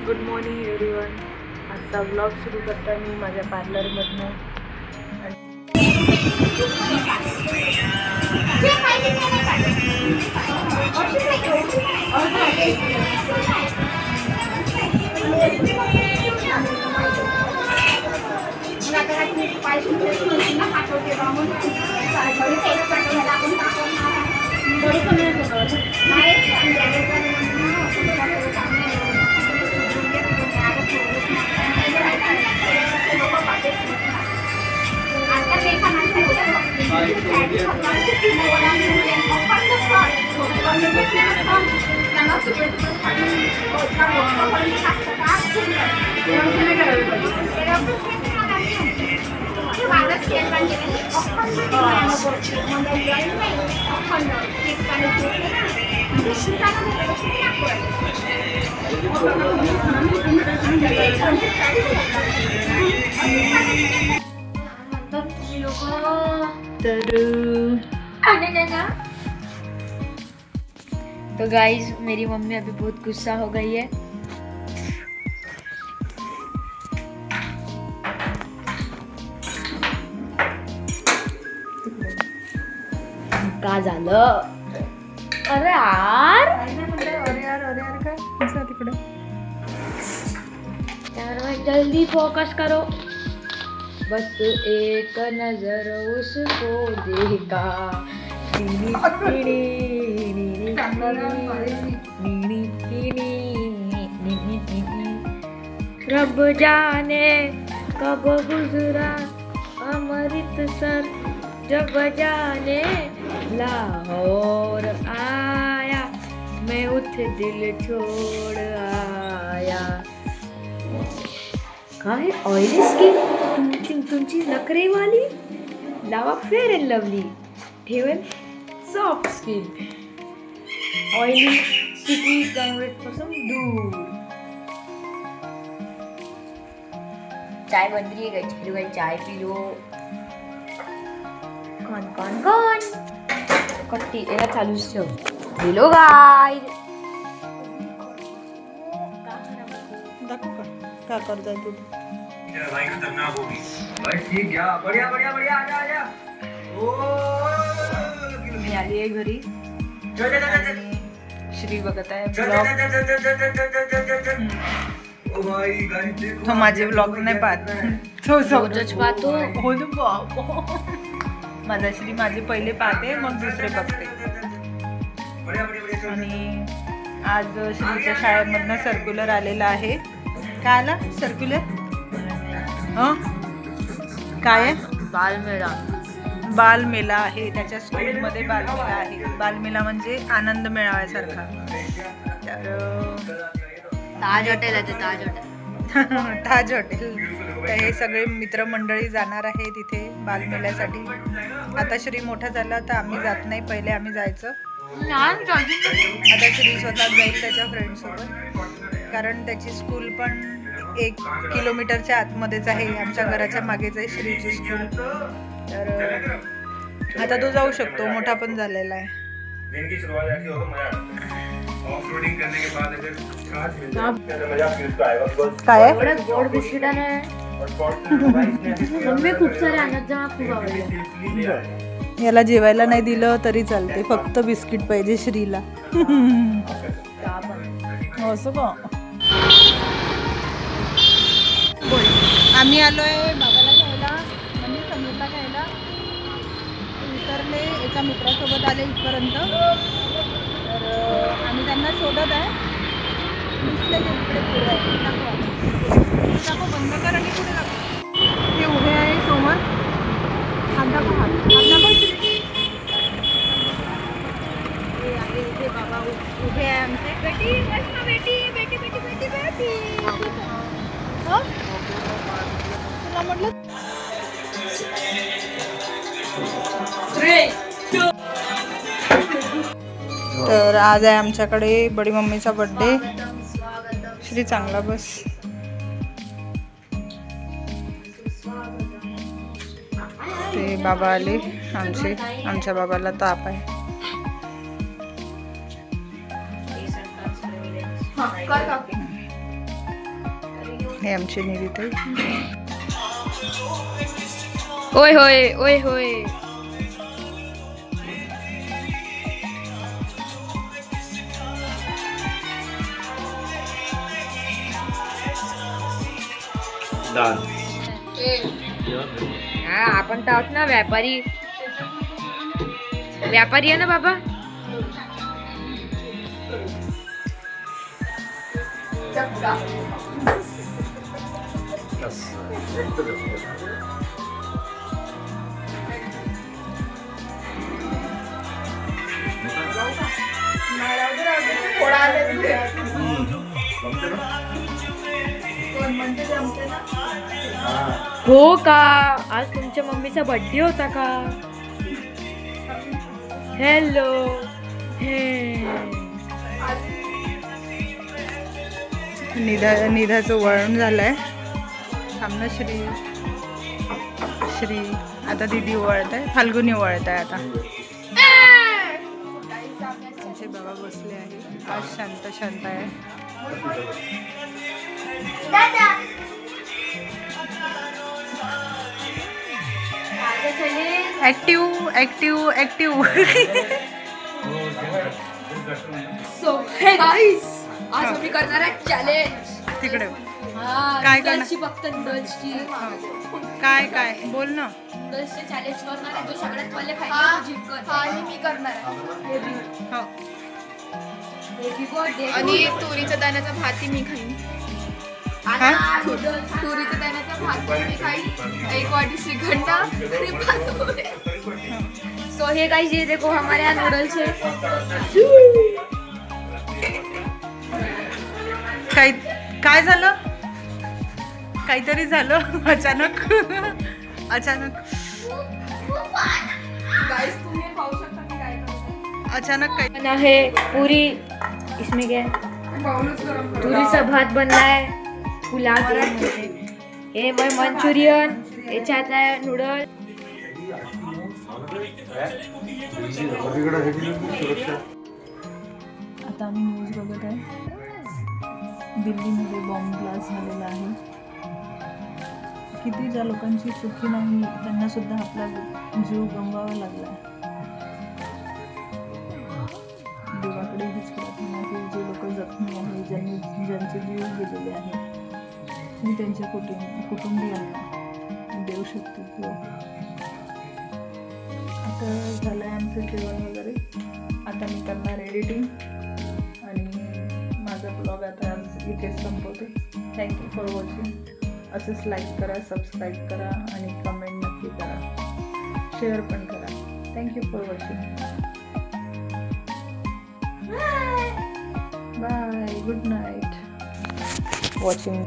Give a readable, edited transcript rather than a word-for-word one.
Good morning everyone. आजचा vlog सुरू करता मी माझ्या पार्लरमधनं. तो गाइस मेरी मम्मी अभी बहुत गुस्सा हो गई है. का झालं? अरे यार काय तिकडे यार, जल्दी फोकस करो. बस एक नजर उसको देखा. रब जाने कब गुजरा अमृतसर, जब जाने लाहौर आया, मैं उठ दिल छोड़ आया. काय ऑइली स्किन तुमची नखरेवाली, लावा फेअर अँड लवली, ठेवेल सॉफ्ट स्किन. ऑइली स्टिकी पासून दूर. चाय बन रही है गाइस, चाय पी लो. कौन कट्टी एला चालूच ठेव. हेलो गाइस, क्या करता है तू? भाई खतरनाक होगी भाई. ठीक गया, बढ़िया बढ़िया बढ़िया. आजा. मी आली आहे घरी. श्री बघत आहे तो माझे व्लॉग नाही पाहत, तो रोजच पाहतो. माझा श्री माझे पहिले पाहते मग दुसरे बघते. आणि आज श्रीच्या शाळेमधनं सर्क्युलर आलेला आहे. काय आला सर्क्युलर? काय आहे? बालमेला आहे. त्याच्या स्कूलमध्ये बालमेला आहे. बालमेला म्हणजे आनंद मेळाव्यासारखा. तर ताज हॉटेल आहे, ताज हॉटेल. तर हे सगळे मित्रमंडळी जाणार आहे तिथे बालमेल्यासाठी. आता श्री मोठा झाला तर आम्ही जात नाही, पहिले आम्ही जायचं. आता श्री स्वतः जाईल त्याच्या फ्रेंडसोबत, कारण त्याची स्कूल पण 1 किलोमीटरच्या आतमध्येच आहे. आमच्या घराच्या मागेच आहे श्रीची स्कूल. तर आता तो जाऊ शकतो, मोठा पण झालेला आहे. काय गोड बिस्किट आहे मम्मी, खूप सारे आणत जा, खूप आवडले. याला जेवायला नाही दिलं तरी चालते, फक्त बिस्किट पाहिजे श्रीला. असं का? आम्ही आलोय बाबाला घ्यायला, म्हणजे समीरला घ्यायला. उतरले, एका मित्रासोबत आले इथपर्यंत. तर आम्ही त्यांना शोधत आहे. दिसले ते तिकडे पुढे आहे. दाखव बंद कर आणि पुढे दाखव. ते उभे आहे समोर. हात दाखव, हात दाखव. इथे बाबा उभे आहे आमचे. बेटी बेटी बेटी बेटी बेटी बेटी. तुला म्हटलं. तर आज आहे आमच्याकडे बडी मम्मीचा बर्थडे. श्री चांगला बस. ते बाबा आले आमचे. आमच्या बाबाला ताप आहे. हे आमची निधी. ओय होय ओय होय. हा आपण तर आहोत ना व्यापारी. व्यापारी आहे ना बाबा. हो का? आज तुमच्या मम्मीचा बर्थडे होता का? हॅलो. निधाचं वळण झालंय. आमना श्री आता दीदी वळत आहे. फाल्गुनी वळत आहे आता. आमचे बाबा बसले आहे. आज शांत शांत आहे. ऍक्टिव्ह. सो हे गाईस, आज आम्ही करणार आहे चॅलेंज. तिकडे काय करणार? फक्त नूडल्सची. काय बोल ना. नूडल्सचे चॅलेंज करणार आहे. जो सगळ्यात पहिले खायला जिंकत. आणि मी करणार आहे. आणि तुरीच्या दाण्याचा भाती मी खाईन. तुरीच्या दाण्याचा भात मी खाईन. 1 वाटी श्रीखंड आणि 5 पोहे. सो हे गाइस, ये देखो हमारे यहाँ नूडल्स है. काय झालं? काहीतरी झालं अचानक. गाइस तुम्ही पाहू शकता की काय करतात. अचानक काय बना है पूरी. इसमें क्या है? तुरीचा भात बनला है. पुलाव हे मंचुरियन. याच्यात आहे नूडल. आता आम्ही न्यूज बघत आहे. दिल्लीमध्ये बॉम्ब ब्लास्ट झालेला आहे. किती ज्या लोकांची चुकी नाही त्यांना सुद्धा आपला जीव गमवावा लागला. देवाकडे हीच प्रार्थना की जे लोक जखमी आहे, ज्यांचे जीव गेलेले आहे, मी त्यांच्या कुटुंबियांना देऊ शकते. आता झालं आहे आमचं जेवण वगैरे. आता मी करणार एडिटिंग आणि माझा ब्लॉग आता इथेच संपवते. Thank you for watching. असंच लाईक करा, सबस्क्राईब करा आणि कमेंट नक्की करा. शेअर पण करा. Thank you for watching. Bye. Good night. Watching.